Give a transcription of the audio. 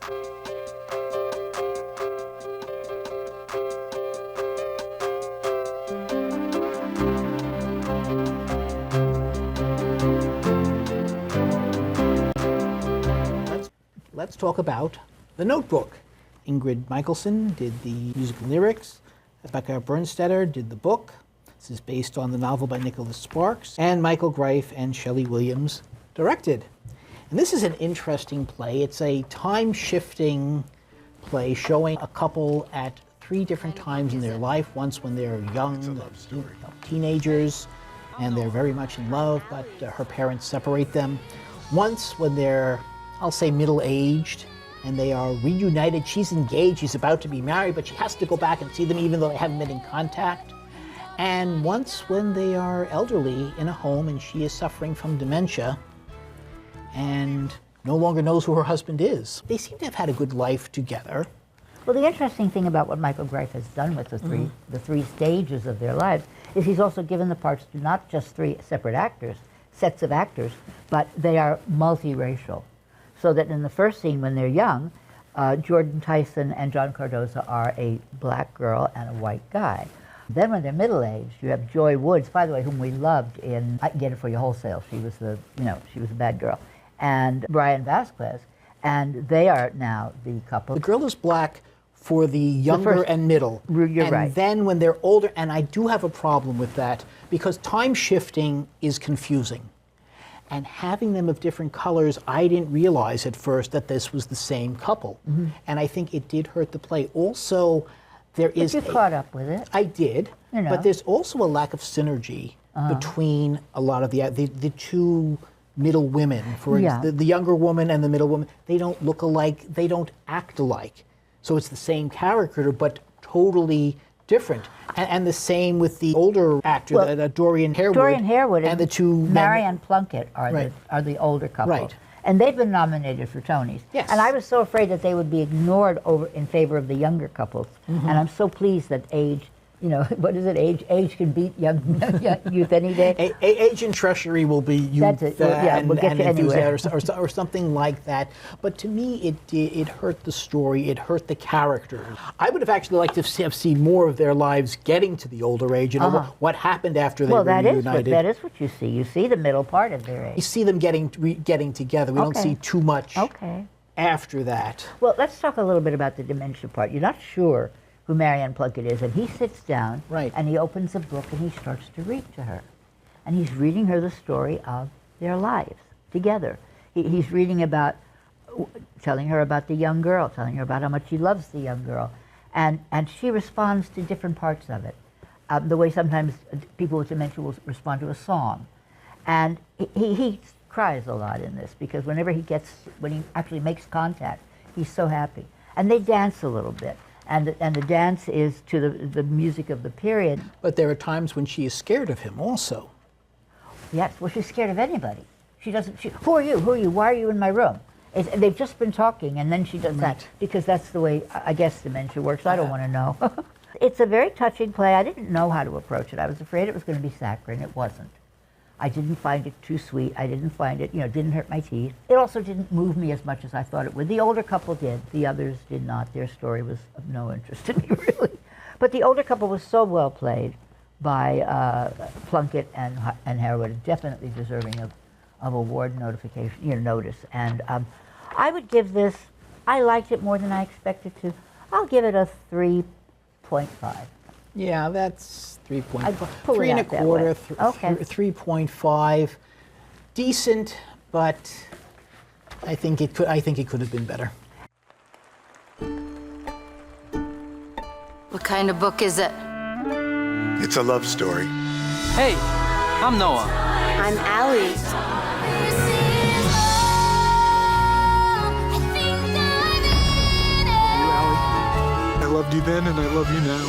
Let's talk about The Notebook. Ingrid Michaelson did the musical lyrics. Rebecca Bernstetter did the book. This is based on the novel by Nicholas Sparks. And Michael Greif and Shelley Williams directed. And this is an interesting play. It's a time-shifting play showing a couple at 3 different times in their life. Once when they're young, teenagers, and they're very much in love, but her parents separate them. Once when they're, I'll say, middle-aged, and they are reunited. She's engaged, she's about to be married, but she has to go back and see them even though they haven't been in contact. And once when they are elderly in a home and she is suffering from dementia and no longer knows who her husband is. They seem to have had a good life together. Well, the interesting thing about what Michael Greif has done with the three stages of their lives is he's also given the parts to not just 3 separate actors, sets of actors, but they are multiracial. So that in the first scene when they're young, Jordan Tyson and John Cardoza are a black girl and a white guy. Then when they're middle-aged, you have Joy Woods, by the way, whom we loved in I Can Get It For You Wholesale. She was she was a bad girl. And Brian Vasquez, and they are now the couple. The girl is black for the younger and middle. You're right. And then when they're older, and I do have a problem with that, because time shifting is confusing. And having them of different colors, I didn't realize at first that this was the same couple. And I think it did hurt the play. Also, there is you caught up with it. I did, but there's also a lack of synergy between a lot of the 2 middle women. For the younger woman and the middle woman, they don't look alike, they don't act alike. So it's the same character, but totally different. And the same with the older actor, Dorian Harewood. Dorian Harewood and the 2 Marianne Plunkett are the older couple. Right. And they've been nominated for Tonys. Yes. And I was so afraid that they would be ignored in favor of the younger couples. And I'm so pleased that age, what is it? Age can beat young youth any day. Age and treachery will be youth. That's it. We'll get you anywhere. or something like that. But to me, it hurt the story. It hurt the characters. I would have actually liked to have seen more of their lives getting to the older age and what happened after they were reunited. That is what you see. You see the middle part of their age. You see them getting together. We don't see too much after that. Well, let's talk a little bit about the dementia part. You're not sure who Marianne Plunkett is, and he sits down and he opens a book and he starts to read to her. And he's reading her the story of their lives together. He's reading about, telling her about the young girl, telling her about how much he loves the young girl. And she responds to different parts of it. The way sometimes people with dementia will respond to a song. And he cries a lot in this because when he actually makes contact, he's so happy. And they dance a little bit. And the dance is to the music of the period. But there are times when she is scared of him also. Yes, well, she's scared of anybody. She doesn't, who are you? Who are you? Why are you in my room? They've just been talking, and then she does that, because that's the way, I guess, dementia works. I don't want to know. It's a very touching play. I didn't know how to approach it. I was afraid it was going to be saccharine. It wasn't. I didn't find it too sweet. I didn't find it, didn't hurt my teeth. It also didn't move me as much as I thought it would. The older couple did. The others did not. Their story was of no interest to me, really. But the older couple was so well played by Plunkett and Harewood, definitely deserving of award notification, notice. And I would give this, I liked it more than I expected to. I'll give it a 3.5. Yeah, that's 3.5. 3.25. 3.5. Decent, but I think it could have been better. What kind of book is it? It's a love story. Hey, I'm Noah. I'm Allie. I loved you then and I love you now.